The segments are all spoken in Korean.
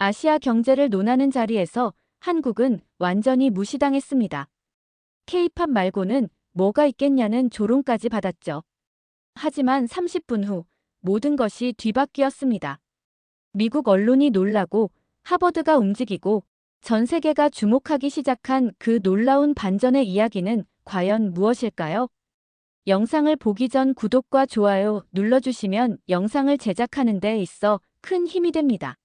아시아 경제를 논하는 자리에서 한국은 완전히 무시당했습니다. K-팝 말고는 뭐가 있겠냐는 조롱까지 받았죠. 하지만 30분 후 모든 것이 뒤바뀌었습니다. 미국 언론이 놀라고 하버드가 움직이고 전 세계가 주목하기 시작한 그 놀라운 반전의 이야기는 과연 무엇일까요? 영상을 보기 전 구독과 좋아요 눌러주시면 영상을 제작하는 데 있어 큰 힘이 됩니다.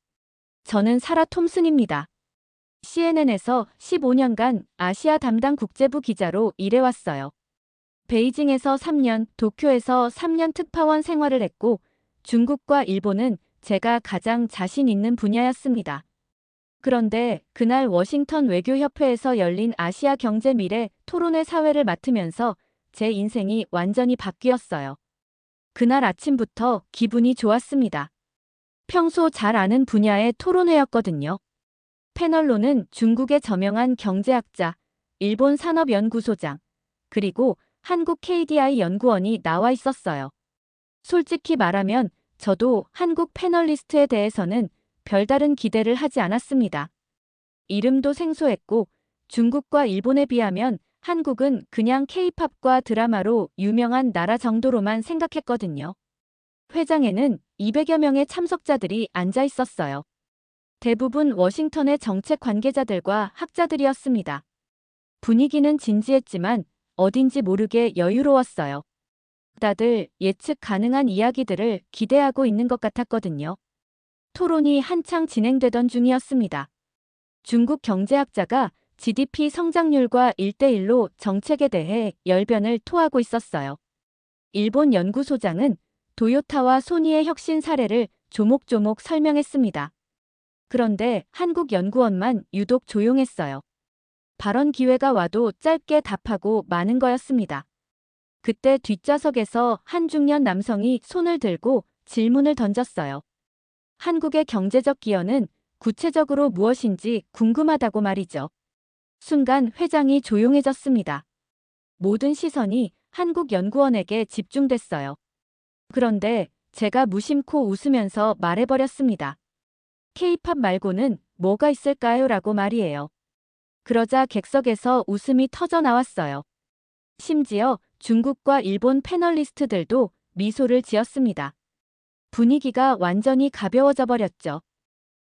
저는 사라 톰슨입니다. CNN에서 15년간 아시아 담당 국제부 기자로 일해왔어요. 베이징에서 3년, 도쿄에서 3년 특파원 생활을 했고 중국과 일본은 제가 가장 자신 있는 분야였습니다. 그런데 그날 워싱턴 외교협회에서 열린 아시아 경제 미래 토론회 사회를 맡으면서 제 인생이 완전히 바뀌었어요. 그날 아침부터 기분이 좋았습니다. 평소 잘 아는 분야의 토론회였거든요. 패널로는 중국의 저명한 경제학자, 일본 산업연구소장, 그리고 한국 KDI 연구원이 나와 있었어요. 솔직히 말하면 저도 한국 패널리스트에 대해서는 별다른 기대를 하지 않았습니다. 이름도 생소했고 중국과 일본에 비하면 한국은 그냥 K-팝과 드라마로 유명한 나라 정도로만 생각했거든요. 회장에는 200여 명의 참석자들이 앉아 있었어요. 대부분 워싱턴의 정책 관계자들과 학자들이었습니다. 분위기는 진지했지만 어딘지 모르게 여유로웠어요. 다들 예측 가능한 이야기들을 기대하고 있는 것 같았거든요. 토론이 한창 진행되던 중이었습니다. 중국 경제학자가 GDP 성장률과 1대1로 정책에 대해 열변을 토하고 있었어요. 일본 연구소장은 도요타와 소니의 혁신 사례를 조목조목 설명했습니다. 그런데 한국 연구원만 유독 조용했어요. 발언 기회가 와도 짧게 답하고 마는 거였습니다. 그때 뒷좌석에서 한 중년 남성이 손을 들고 질문을 던졌어요. 한국의 경제적 기여는 구체적으로 무엇인지 궁금하다고 말이죠. 순간 회장이 조용해졌습니다. 모든 시선이 한국연구원에게 집중됐어요. 그런데 제가 무심코 웃으면서 말해버렸습니다. K-팝 말고는 뭐가 있을까요? 라고 말이에요. 그러자 객석에서 웃음이 터져 나왔어요. 심지어 중국과 일본 패널리스트들도 미소를 지었습니다. 분위기가 완전히 가벼워져 버렸죠.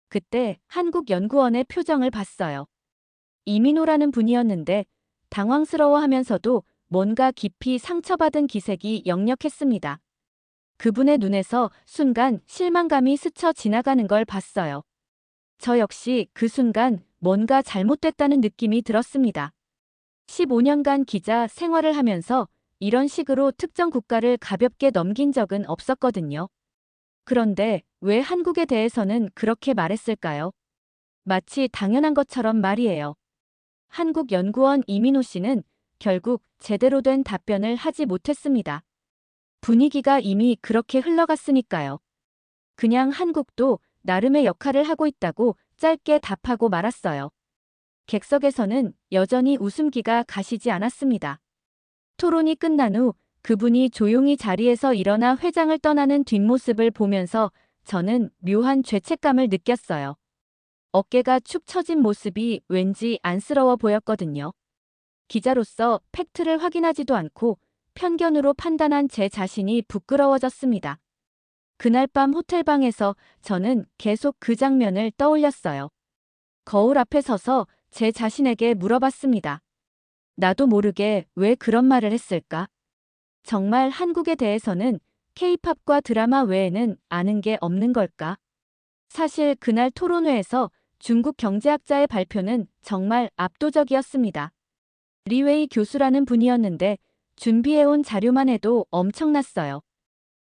그때 한국연구원의 표정을 봤어요. 이민호라는 분이었는데 당황스러워하면서도 뭔가 깊이 상처받은 기색이 역력했습니다. 그분의 눈에서 순간 실망감이 스쳐 지나가는 걸 봤어요. 저 역시 그 순간 뭔가 잘못됐다는 느낌이 들었습니다. 15년간 기자 생활을 하면서 이런 식으로 특정 국가를 가볍게 넘긴 적은 없었거든요. 그런데 왜 한국에 대해서는 그렇게 말했을까요? 마치 당연한 것처럼 말이에요. 한국연구원 이민호 씨는 결국 제대로 된 답변을 하지 못했습니다. 분위기가 이미 그렇게 흘러갔으니까요. 그냥 한국도 나름의 역할을 하고 있다고 짧게 답하고 말았어요. 객석에서는 여전히 웃음기가 가시지 않았습니다. 토론이 끝난 후 그분이 조용히 자리에서 일어나 회장을 떠나는 뒷모습을 보면서 저는 묘한 죄책감을 느꼈어요. 어깨가 축 처진 모습이 왠지 안쓰러워 보였거든요. 기자로서 팩트를 확인하지도 않고 편견으로 판단한 제 자신이 부끄러워졌습니다. 그날 밤 호텔방에서 저는 계속 그 장면을 떠올렸어요. 거울 앞에 서서 제 자신에게 물어봤습니다. 나도 모르게 왜 그런 말을 했을까? 정말 한국에 대해서는 K-팝과 드라마 외에는 아는 게 없는 걸까? 사실 그날 토론회에서 중국 경제학자의 발표는 정말 압도적이었습니다. 리웨이 교수라는 분이었는데 준비해온 자료만 해도 엄청났어요.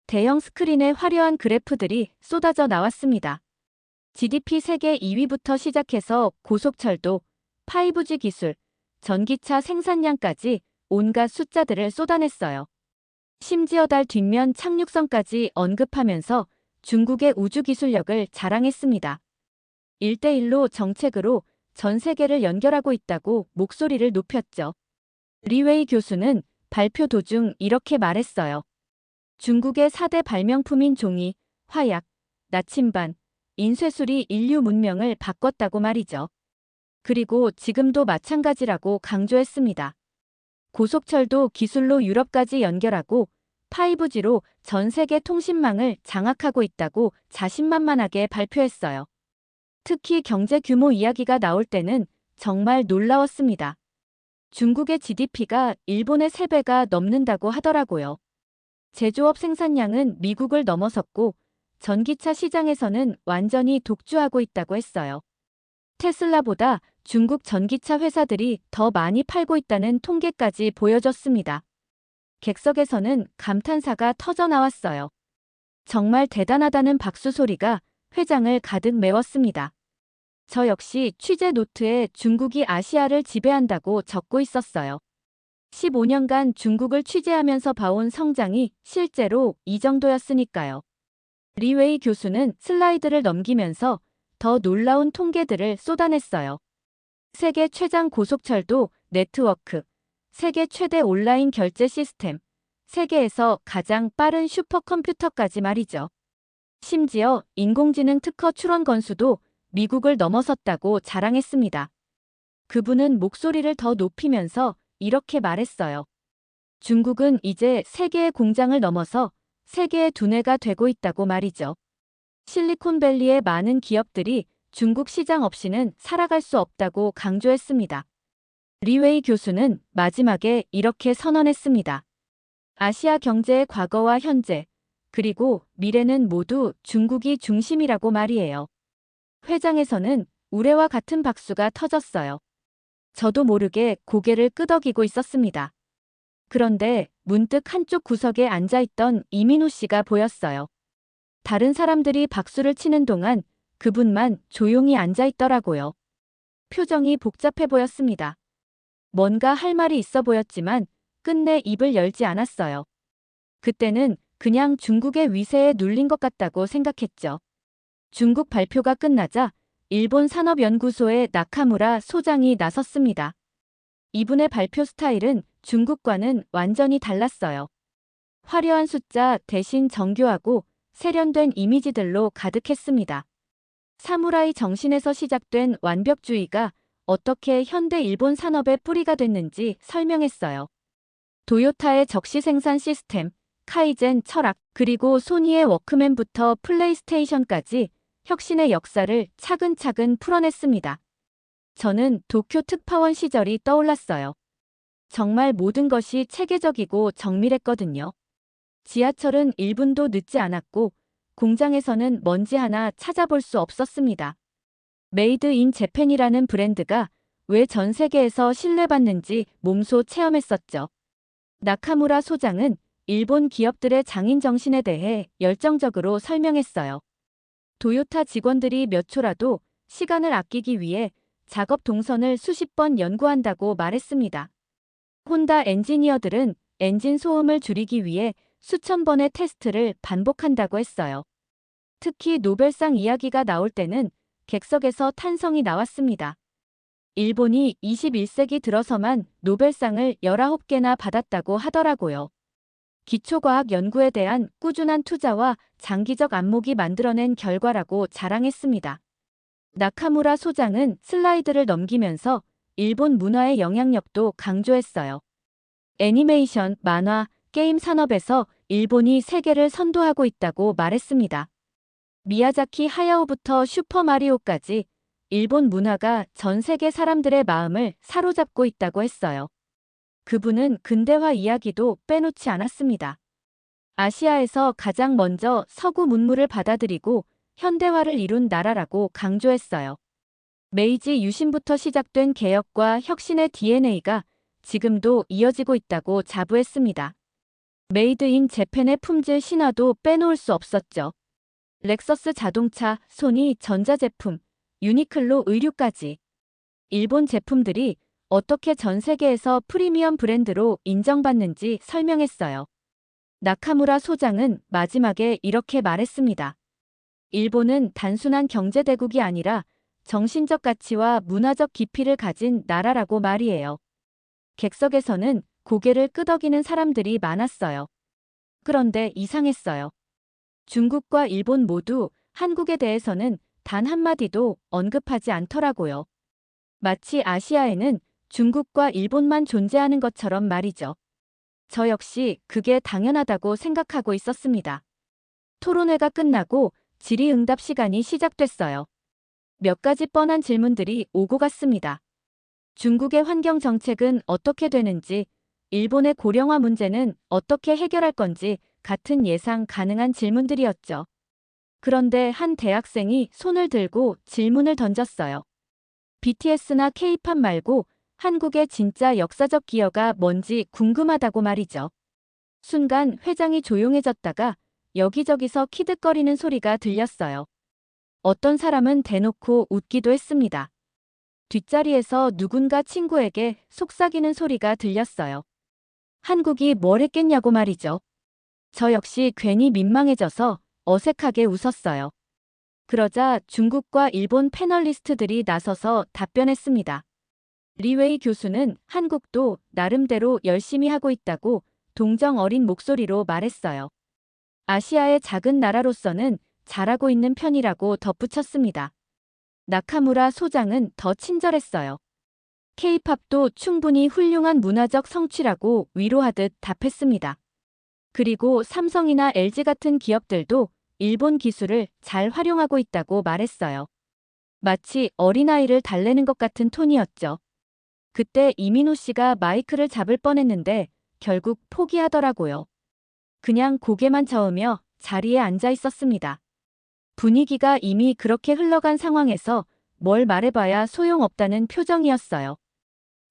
대형 스크린에 화려한 그래프들이 쏟아져 나왔습니다. GDP 세계 2위부터 시작해서 고속철도, 5G 기술, 전기차 생산량까지 온갖 숫자들을 쏟아냈어요. 심지어 달 뒷면 착륙선까지 언급하면서 중국의 우주기술력을 자랑했습니다. 1대1로 정책으로 전 세계를 연결하고 있다고 목소리를 높였죠. 리웨이 교수는 발표 도중 이렇게 말했어요. 중국의 4대 발명품인 종이, 화약, 나침반, 인쇄술이 인류 문명을 바꿨다고 말이죠. 그리고 지금도 마찬가지라고 강조했습니다. 고속철도 기술로 유럽까지 연결하고 5G로 전 세계 통신망을 장악하고 있다고 자신만만하게 발표했어요. 특히 경제 규모 이야기가 나올 때는 정말 놀라웠습니다. 중국의 GDP가 일본의 3배가 넘는다고 하더라고요. 제조업 생산량은 미국을 넘어섰고 전기차 시장에서는 완전히 독주하고 있다고 했어요. 테슬라보다 중국 전기차 회사들이 더 많이 팔고 있다는 통계까지 보여줬습니다. 객석에서는 감탄사가 터져 나왔어요. 정말 대단하다는 박수 소리가 회장을 가득 메웠습니다. 저 역시 취재 노트에 중국이 아시아를 지배한다고 적고 있었어요. 15년간 중국을 취재하면서 봐온 성장이 실제로 이 정도였으니까요. 리웨이 교수는 슬라이드를 넘기면서 더 놀라운 통계들을 쏟아냈어요. 세계 최장 고속철도 네트워크, 세계 최대 온라인 결제 시스템, 세계에서 가장 빠른 슈퍼컴퓨터까지 말이죠. 심지어 인공지능 특허 출원 건수도 미국을 넘어섰다고 자랑했습니다. 그분은 목소리를 더 높이면서 이렇게 말했어요. 중국은 이제 세계의 공장을 넘어서 세계의 두뇌가 되고 있다고 말이죠. 실리콘밸리의 많은 기업들이 중국 시장 없이는 살아갈 수 없다고 강조했습니다. 리웨이 교수는 마지막에 이렇게 선언했습니다. 아시아 경제의 과거와 현재, 그리고 미래는 모두 중국이 중심이라고 말이에요. 회장에서는 우레와 같은 박수가 터졌어요. 저도 모르게 고개를 끄덕이고 있었습니다. 그런데 문득 한쪽 구석에 앉아있던 이민우 씨가 보였어요. 다른 사람들이 박수를 치는 동안 그분만 조용히 앉아있더라고요. 표정이 복잡해 보였습니다. 뭔가 할 말이 있어 보였지만 끝내 입을 열지 않았어요. 그때는 그냥 중국의 위세에 눌린 것 같다고 생각했죠. 중국 발표가 끝나자 일본 산업연구소의 나카무라 소장이 나섰습니다. 이분의 발표 스타일은 중국과는 완전히 달랐어요. 화려한 숫자 대신 정교하고 세련된 이미지들로 가득했습니다. 사무라이 정신에서 시작된 완벽주의가 어떻게 현대 일본 산업의 뿌리가 됐는지 설명했어요. 도요타의 적시 생산 시스템, 카이젠 철학, 그리고 소니의 워크맨부터 플레이스테이션까지 혁신의 역사를 차근차근 풀어냈습니다. 저는 도쿄 특파원 시절이 떠올랐어요. 정말 모든 것이 체계적이고 정밀했거든요. 지하철은 1분도 늦지 않았고 공장에서는 먼지 하나 찾아볼 수 없었습니다. 메이드 인 재팬이라는 브랜드가 왜 전 세계에서 신뢰받는지 몸소 체험했었죠. 나카무라 소장은 일본 기업들의 장인 정신에 대해 열정적으로 설명했어요. 도요타 직원들이 몇 초라도 시간을 아끼기 위해 작업 동선을 수십 번 연구한다고 말했습니다. 혼다 엔지니어들은 엔진 소음을 줄이기 위해 수천 번의 테스트를 반복한다고 했어요. 특히 노벨상 이야기가 나올 때는 객석에서 탄성이 나왔습니다. 일본이 21세기 들어서만 노벨상을 19개나 받았다고 하더라고요. 기초과학 연구에 대한 꾸준한 투자와 장기적 안목이 만들어낸 결과라고 자랑했습니다. 나카무라 소장은 슬라이드를 넘기면서 일본 문화의 영향력도 강조했어요. 애니메이션, 만화, 게임 산업에서 일본이 세계를 선도하고 있다고 말했습니다. 미야자키 하야오부터 슈퍼마리오까지 일본 문화가 전 세계 사람들의 마음을 사로잡고 있다고 했어요. 그분은 근대화 이야기도 빼놓지 않았습니다. 아시아에서 가장 먼저 서구 문물을 받아들이고 현대화를 이룬 나라라고 강조했어요. 메이지 유신부터 시작된 개혁과 혁신의 DNA가 지금도 이어지고 있다고 자부했습니다. 메이드 인 재팬의 품질 신화도 빼놓을 수 없었죠. 렉서스 자동차, 소니 전자제품, 유니클로 의류까지. 일본 제품들이 어떻게 전 세계에서 프리미엄 브랜드로 인정받는지 설명했어요. 나카무라 소장은 마지막에 이렇게 말했습니다. 일본은 단순한 경제대국이 아니라 정신적 가치와 문화적 깊이를 가진 나라라고 말이에요. 객석에서는 고개를 끄덕이는 사람들이 많았어요. 그런데 이상했어요. 중국과 일본 모두 한국에 대해서는 단 한마디도 언급하지 않더라고요. 마치 아시아에는 중국과 일본만 존재하는 것처럼 말이죠. 저 역시 그게 당연하다고 생각하고 있었습니다. 토론회가 끝나고 질의응답 시간이 시작됐어요. 몇 가지 뻔한 질문들이 오고 갔습니다. 중국의 환경 정책은 어떻게 되는지, 일본의 고령화 문제는 어떻게 해결할 건지 같은 예상 가능한 질문들이었죠. 그런데 한 대학생이 손을 들고 질문을 던졌어요. BTS나 K-팝 말고 한국의 진짜 역사적 기여가 뭔지 궁금하다고 말이죠. 순간 회장이 조용해졌다가 여기저기서 키득거리는 소리가 들렸어요. 어떤 사람은 대놓고 웃기도 했습니다. 뒷자리에서 누군가 친구에게 속삭이는 소리가 들렸어요. 한국이 뭘 했겠냐고 말이죠. 저 역시 괜히 민망해져서 어색하게 웃었어요. 그러자 중국과 일본 패널리스트들이 나서서 답변했습니다. 리웨이 교수는 한국도 나름대로 열심히 하고 있다고 동정 어린 목소리로 말했어요. 아시아의 작은 나라로서는 잘하고 있는 편이라고 덧붙였습니다. 나카무라 소장은 더 친절했어요. K-팝도 충분히 훌륭한 문화적 성취라고 위로하듯 답했습니다. 그리고 삼성이나 LG 같은 기업들도 일본 기술을 잘 활용하고 있다고 말했어요. 마치 어린아이를 달래는 것 같은 톤이었죠. 그때 이민호 씨가 마이크를 잡을 뻔했는데 결국 포기하더라고요. 그냥 고개만 저으며 자리에 앉아 있었습니다. 분위기가 이미 그렇게 흘러간 상황에서 뭘 말해봐야 소용없다는 표정이었어요.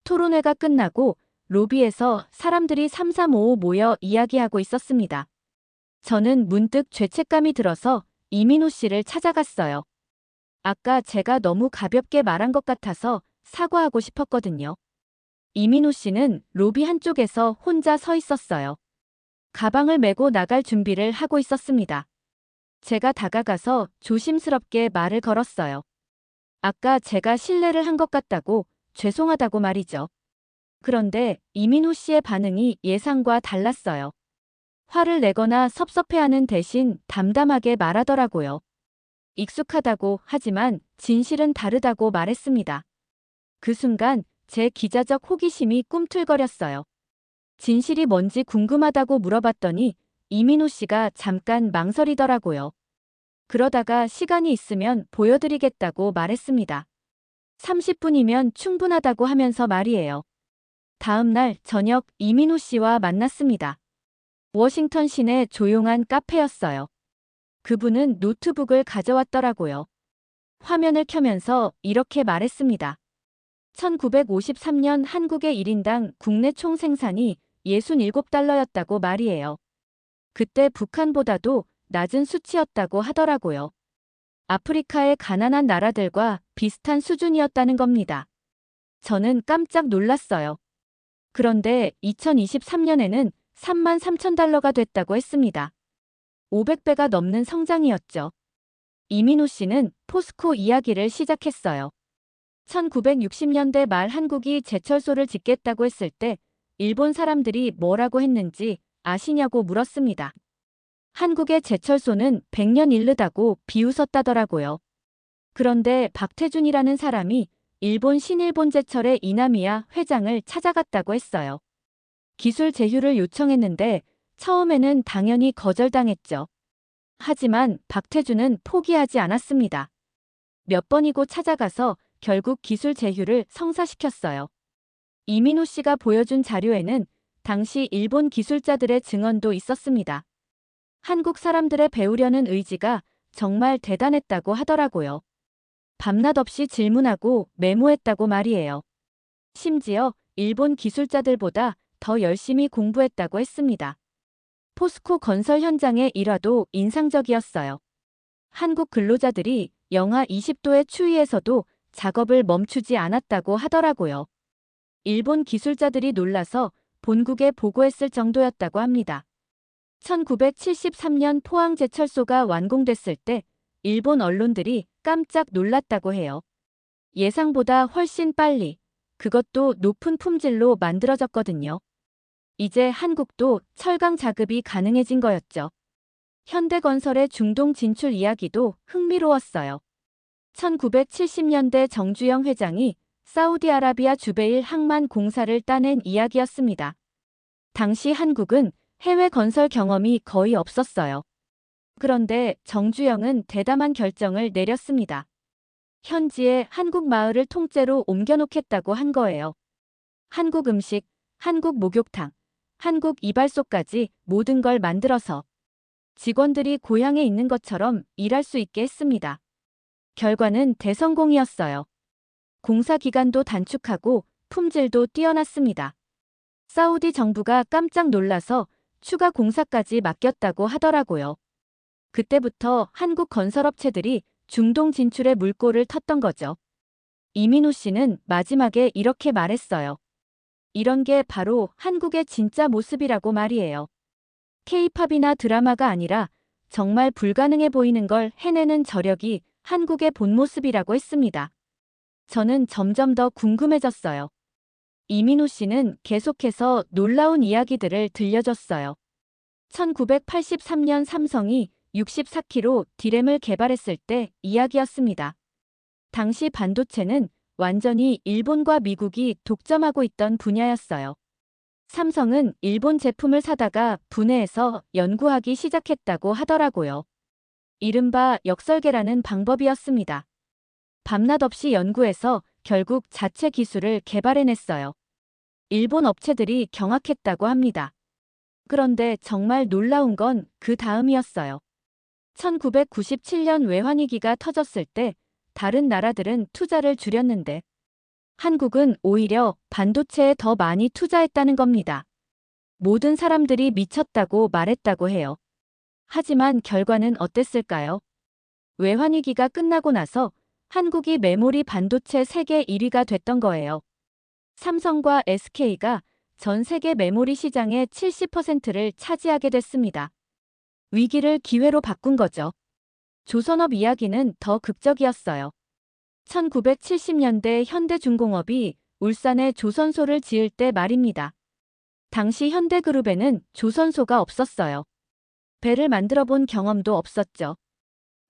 토론회가 끝나고 로비에서 사람들이 삼삼오오 모여 이야기하고 있었습니다. 저는 문득 죄책감이 들어서 이민호 씨를 찾아갔어요. 아까 제가 너무 가볍게 말한 것 같아서 사과하고 싶었거든요. 이민호 씨는 로비 한쪽에서 혼자 서 있었어요. 가방을 메고 나갈 준비를 하고 있었습니다. 제가 다가가서 조심스럽게 말을 걸었어요. 아까 제가 실례를 한 것 같다고 죄송하다고 말이죠. 그런데 이민호 씨의 반응이 예상과 달랐어요. 화를 내거나 섭섭해하는 대신 담담하게 말하더라고요. 익숙하다고 하지만 진실은 다르다고 말했습니다. 그 순간 제 기자적 호기심이 꿈틀거렸어요. 진실이 뭔지 궁금하다고 물어봤더니 이민호 씨가 잠깐 망설이더라고요. 그러다가 시간이 있으면 보여드리겠다고 말했습니다. 30분이면 충분하다고 하면서 말이에요. 다음 날 저녁 이민호 씨와 만났습니다. 워싱턴 시내 조용한 카페였어요. 그분은 노트북을 가져왔더라고요. 화면을 켜면서 이렇게 말했습니다. 1953년 한국의 1인당 국내 총 생산이 67달러였다고 말이에요. 그때 북한보다도 낮은 수치였다고 하더라고요. 아프리카의 가난한 나라들과 비슷한 수준이었다는 겁니다. 저는 깜짝 놀랐어요. 그런데 2023년에는 33,000달러가 됐다고 했습니다. 500배가 넘는 성장이었죠. 이민호 씨는 포스코 이야기를 시작했어요. 1960년대 말 한국이 제철소를 짓겠다고 했을 때 일본 사람들이 뭐라고 했는지 아시냐고 물었습니다. 한국의 제철소는 100년 이르다고 비웃었다더라고요. 그런데 박태준이라는 사람이 일본 신일본제철의 이나미야 회장을 찾아갔다고 했어요. 기술 제휴를 요청했는데 처음에는 당연히 거절당했죠. 하지만 박태준은 포기하지 않았습니다. 몇 번이고 찾아가서 결국 기술 제휴를 성사시켰어요. 이민호 씨가 보여준 자료에는 당시 일본 기술자들의 증언도 있었습니다. 한국 사람들의 배우려는 의지가 정말 대단했다고 하더라고요. 밤낮 없이 질문하고 메모했다고 말이에요. 심지어 일본 기술자들보다 더 열심히 공부했다고 했습니다. 포스코 건설 현장의 일화도 인상적이었어요. 한국 근로자들이 영하 20도의 추위에서도 작업을 멈추지 않았다고 하더라고요. 일본 기술자들이 놀라서 본국에 보고했을 정도였다고 합니다. 1973년 포항제철소가 완공됐을 때 일본 언론들이 깜짝 놀랐다고 해요. 예상보다 훨씬 빨리, 그것도 높은 품질로 만들어졌거든요. 이제 한국도 철강 자급이 가능해진 거였죠. 현대건설의 중동 진출 이야기도 흥미로웠어요. 1970년대 정주영 회장이 사우디아라비아 주베일 항만 공사를 따낸 이야기였습니다. 당시 한국은 해외 건설 경험이 거의 없었어요. 그런데 정주영은 대담한 결정을 내렸습니다. 현지에 한국 마을을 통째로 옮겨놓겠다고 한 거예요. 한국 음식, 한국 목욕탕, 한국 이발소까지 모든 걸 만들어서 직원들이 고향에 있는 것처럼 일할 수 있게 했습니다. 결과는 대성공이었어요. 공사 기간도 단축하고 품질도 뛰어났습니다. 사우디 정부가 깜짝 놀라서 추가 공사까지 맡겼다고 하더라고요. 그때부터 한국 건설업체들이 중동 진출에 물꼬를 텄던 거죠. 이민우 씨는 마지막에 이렇게 말했어요. 이런 게 바로 한국의 진짜 모습이라고 말이에요. K-팝이나 드라마가 아니라 정말 불가능해 보이는 걸 해내는 저력이 한국의 본 모습이라고 했습니다. 저는 점점 더 궁금해졌어요. 이민우 씨는 계속해서 놀라운 이야기들을 들려줬어요. 1983년 삼성이 64kg D램을 개발했을 때 이야기였습니다. 당시 반도체는 완전히 일본과 미국이 독점하고 있던 분야였어요. 삼성은 일본 제품을 사다가 분해해서 연구하기 시작했다고 하더라고요. 이른바 역설계라는 방법이었습니다. 밤낮 없이 연구해서 결국 자체 기술을 개발해냈어요. 일본 업체들이 경악했다고 합니다. 그런데 정말 놀라운 건 그 다음이었어요. 1997년 외환위기가 터졌을 때 다른 나라들은 투자를 줄였는데 한국은 오히려 반도체에 더 많이 투자했다는 겁니다. 모든 사람들이 미쳤다고 말했다고 해요. 하지만 결과는 어땠을까요? 외환위기가 끝나고 나서 한국이 메모리 반도체 세계 1위가 됐던 거예요. 삼성과 SK가 전 세계 메모리 시장의 70%를 차지하게 됐습니다. 위기를 기회로 바꾼 거죠. 조선업 이야기는 더 극적이었어요. 1970년대 현대중공업이 울산에 조선소를 지을 때 말입니다. 당시 현대그룹에는 조선소가 없었어요. 배를 만들어 본 경험도 없었죠.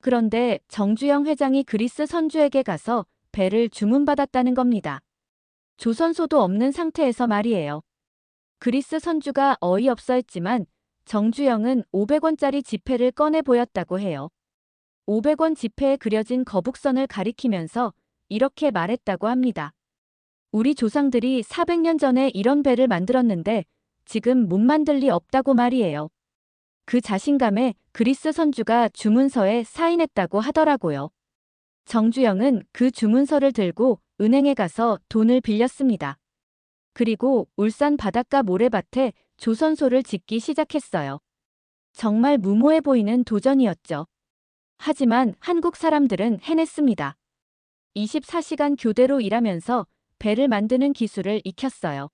그런데 정주영 회장이 그리스 선주에게 가서 배를 주문받았다는 겁니다. 조선소도 없는 상태에서 말이에요. 그리스 선주가 어이없어 했지만 정주영은 500원짜리 지폐를 꺼내 보였다고 해요. 500원 지폐에 그려진 거북선을 가리키면서 이렇게 말했다고 합니다. 우리 조상들이 400년 전에 이런 배를 만들었는데 지금 못 만들 리 없다고 말이에요. 그 자신감에 그리스 선주가 주문서에 사인했다고 하더라고요. 정주영은 그 주문서를 들고 은행에 가서 돈을 빌렸습니다. 그리고 울산 바닷가 모래밭에 조선소를 짓기 시작했어요. 정말 무모해 보이는 도전이었죠. 하지만 한국 사람들은 해냈습니다. 24시간 교대로 일하면서 배를 만드는 기술을 익혔어요.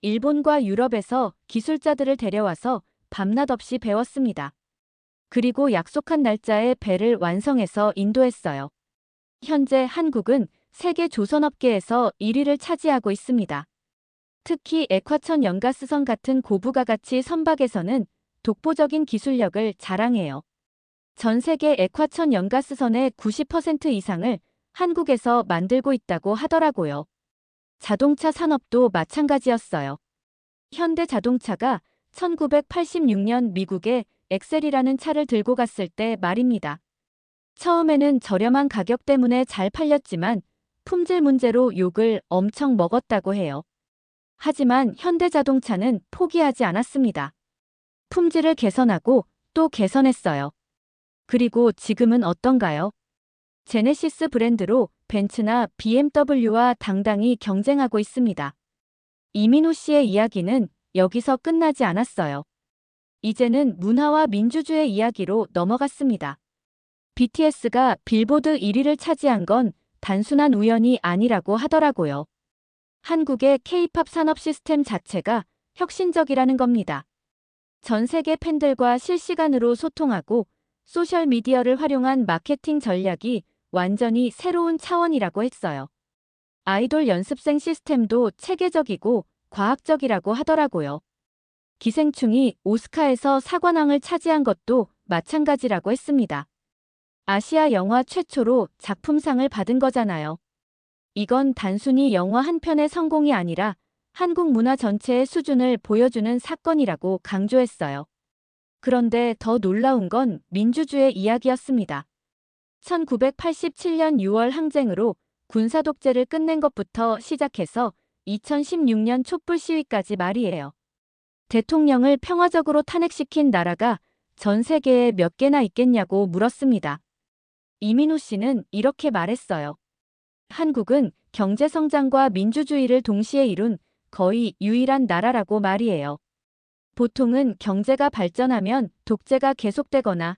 일본과 유럽에서 기술자들을 데려와서 밤낮 없이 배웠습니다. 그리고 약속한 날짜에 배를 완성해서 인도했어요. 현재 한국은 세계 조선업계에서 1위를 차지하고 있습니다. 특히 액화천 연가스선 같은 고부가가치 선박에서는 독보적인 기술력을 자랑해요. 전 세계 액화천 연가스선의 90% 이상을 한국에서 만들고 있다고 하더라고요. 자동차 산업도 마찬가지였어요. 현대자동차가 1986년 미국에 엑셀이라는 차를 들고 갔을 때 말입니다. 처음에는 저렴한 가격 때문에 잘 팔렸지만 품질 문제로 욕을 엄청 먹었다고 해요. 하지만 현대자동차는 포기하지 않았습니다. 품질을 개선하고 또 개선했어요. 그리고 지금은 어떤가요? 제네시스 브랜드로 벤츠나 BMW와 당당히 경쟁하고 있습니다. 이민우 씨의 이야기는 여기서 끝나지 않았어요. 이제는 문화와 민주주의 이야기로 넘어갔습니다. BTS가 빌보드 1위를 차지한 건 단순한 우연이 아니라고 하더라고요. 한국의 K-팝 산업 시스템 자체가 혁신적이라는 겁니다. 전 세계 팬들과 실시간으로 소통하고 소셜미디어를 활용한 마케팅 전략이 완전히 새로운 차원이라고 했어요. 아이돌 연습생 시스템도 체계적이고 과학적이라고 하더라고요. 기생충이 오스카에서 사관왕을 차지한 것도 마찬가지라고 했습니다. 아시아 영화 최초로 작품상을 받은 거잖아요. 이건 단순히 영화 한 편의 성공이 아니라 한국 문화 전체의 수준을 보여주는 사건이라고 강조했어요. 그런데 더 놀라운 건 민주주의 이야기였습니다. 1987년 6월 항쟁으로 군사 독재를 끝낸 것부터 시작해서 2016년 촛불 시위까지 말이에요. 대통령을 평화적으로 탄핵시킨 나라가 전 세계에 몇 개나 있겠냐고 물었습니다. 이민우 씨는 이렇게 말했어요. 한국은 경제 성장과 민주주의를 동시에 이룬 거의 유일한 나라라고 말이에요. 보통은 경제가 발전하면 독재가 계속되거나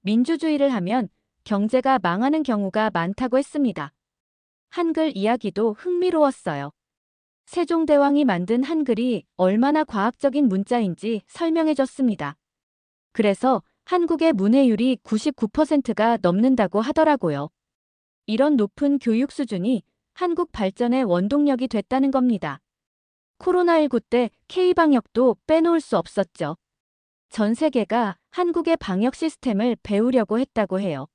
민주주의를 하면 경제가 망하는 경우가 많다고 했습니다. 한글 이야기도 흥미로웠어요. 세종대왕이 만든 한글이 얼마나 과학적인 문자인지 설명해줬습니다. 그래서 한국의 문해율이 99%가 넘는다고 하더라고요. 이런 높은 교육 수준이 한국 발전의 원동력이 됐다는 겁니다. 코로나19 때 K방역도 빼놓을 수 없었죠. 전 세계가 한국의 방역 시스템을 배우려고 했다고 해요.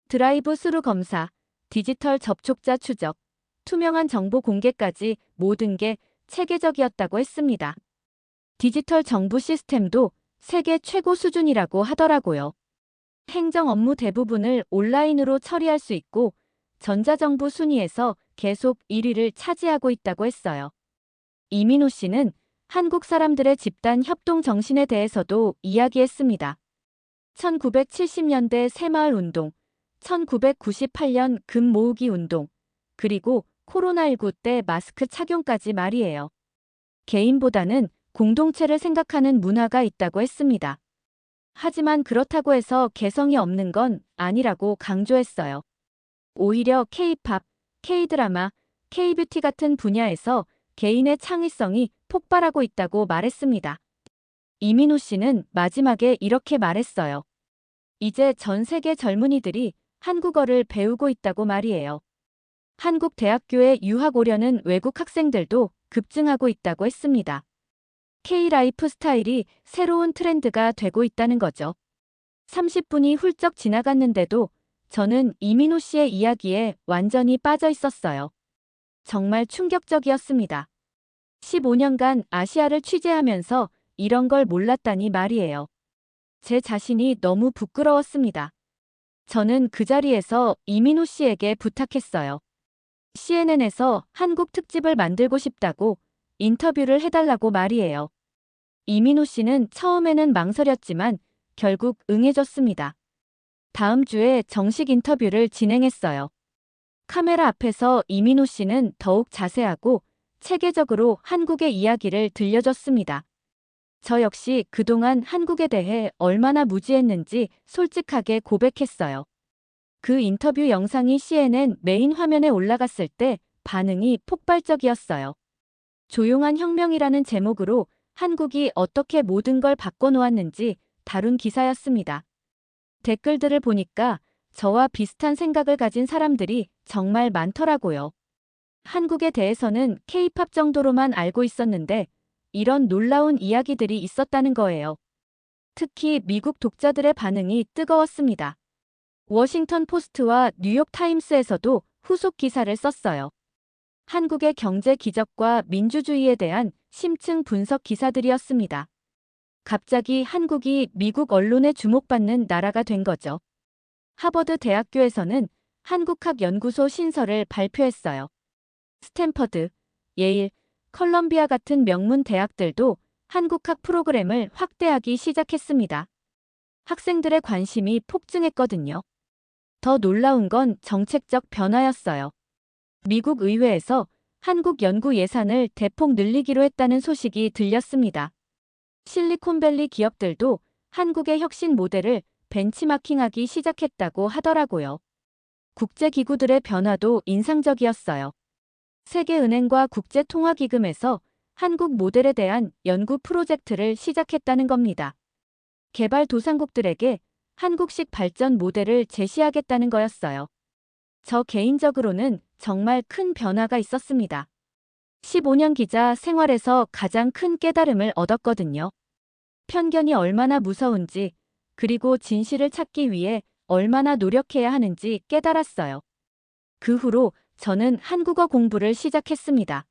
드라이브 스루 검사, 디지털 접촉자 추적, 투명한 정보 공개까지 모든 게 체계적이었다고 했습니다. 디지털 정부 시스템도 세계 최고 수준이라고 하더라고요. 행정 업무 대부분을 온라인으로 처리할 수 있고 전자정부 순위에서 계속 1위를 차지하고 있다고 했어요. 이민우 씨는 한국 사람들의 집단 협동 정신에 대해서도 이야기했습니다. 1970년대 새마을 운동, 1998년 금 모으기 운동, 그리고 코로나19 때 마스크 착용까지 말이에요. 개인보다는 공동체를 생각하는 문화가 있다고 했습니다. 하지만 그렇다고 해서 개성이 없는 건 아니라고 강조했어요. 오히려 K-팝, K-드라마, K-뷰티 같은 분야에서 개인의 창의성이 폭발하고 있다고 말했습니다. 이민우 씨는 마지막에 이렇게 말했어요. 이제 전 세계 젊은이들이 한국어를 배우고 있다고 말이에요. 한국 대학교에 유학 오려는 외국 학생들도 급증하고 있다고 했습니다. K-라이프 스타일이 새로운 트렌드가 되고 있다는 거죠. 30분이 훌쩍 지나갔는데도 저는 이민우 씨의 이야기에 완전히 빠져 있었어요. 정말 충격적이었습니다. 15년간 아시아를 취재하면서 이런 걸 몰랐다니 말이에요. 제 자신이 너무 부끄러웠습니다. 저는 그 자리에서 이민우 씨에게 부탁했어요. CNN에서 한국 특집을 만들고 싶다고 인터뷰를 해달라고 말이에요. 이민우 씨는 처음에는 망설였지만 결국 응해줬습니다. 다음 주에 정식 인터뷰를 진행했어요. 카메라 앞에서 이민우 씨는 더욱 자세하고 체계적으로 한국의 이야기를 들려줬습니다. 저 역시 그동안 한국에 대해 얼마나 무지했는지 솔직하게 고백했어요. 그 인터뷰 영상이 CNN 메인 화면에 올라갔을 때 반응이 폭발적이었어요. 조용한 혁명이라는 제목으로 한국이 어떻게 모든 걸 바꿔놓았는지 다룬 기사였습니다. 댓글들을 보니까 저와 비슷한 생각을 가진 사람들이 정말 많더라고요. 한국에 대해서는 K-팝 정도로만 알고 있었는데 이런 놀라운 이야기들이 있었다는 거예요. 특히 미국 독자들의 반응이 뜨거웠습니다. 워싱턴 포스트와 뉴욕 타임스에서도 후속 기사를 썼어요. 한국의 경제 기적과 민주주의에 대한 심층 분석 기사들이었습니다. 갑자기 한국이 미국 언론에 주목받는 나라가 된 거죠. 하버드 대학교에서는 한국학 연구소 신설을 발표했어요. 스탠퍼드, 예일, 컬럼비아 같은 명문 대학들도 한국학 프로그램을 확대하기 시작했습니다. 학생들의 관심이 폭증했거든요. 더 놀라운 건 정책적 변화였어요. 미국 의회에서 한국 연구 예산을 대폭 늘리기로 했다는 소식이 들렸습니다. 실리콘밸리 기업들도 한국의 혁신 모델을 벤치마킹하기 시작했다고 하더라고요. 국제기구들의 변화도 인상적이었어요. 세계은행과 국제통화기금에서 한국 모델에 대한 연구 프로젝트를 시작했다는 겁니다. 개발도상국들에게 한국식 발전 모델을 제시하겠다는 거였어요. 저 개인적으로는 정말 큰 변화가 있었습니다. 15년 기자 생활에서 가장 큰 깨달음을 얻었거든요. 편견이 얼마나 무서운지, 그리고 진실을 찾기 위해 얼마나 노력해야 하는지 깨달았어요. 그 후로 저는 한국어 공부를 시작했습니다.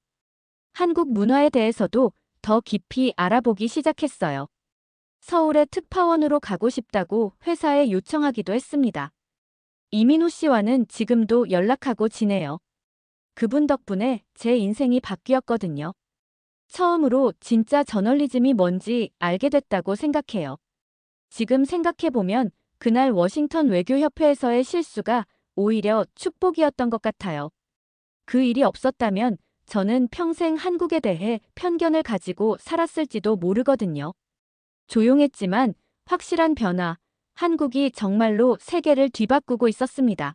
한국 문화에 대해서도 더 깊이 알아보기 시작했어요. 서울의 특파원으로 가고 싶다고 회사에 요청하기도 했습니다. 이민호 씨와는 지금도 연락하고 지내요. 그분 덕분에 제 인생이 바뀌었거든요. 처음으로 진짜 저널리즘이 뭔지 알게 됐다고 생각해요. 지금 생각해보면 그날 워싱턴 외교협회에서의 실수가 오히려 축복이었던 것 같아요. 그 일이 없었다면 저는 평생 한국에 대해 편견을 가지고 살았을지도 모르거든요. 조용했지만 확실한 변화, 한국이 정말로 세계를 뒤바꾸고 있었습니다.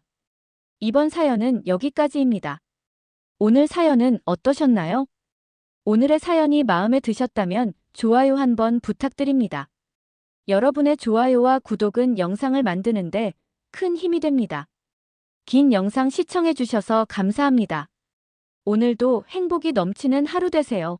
이번 사연은 여기까지입니다. 오늘 사연은 어떠셨나요? 오늘의 사연이 마음에 드셨다면 좋아요 한번 부탁드립니다. 여러분의 좋아요와 구독은 영상을 만드는데 큰 힘이 됩니다. 긴 영상 시청해주셔서 감사합니다. 오늘도 행복이 넘치는 하루 되세요.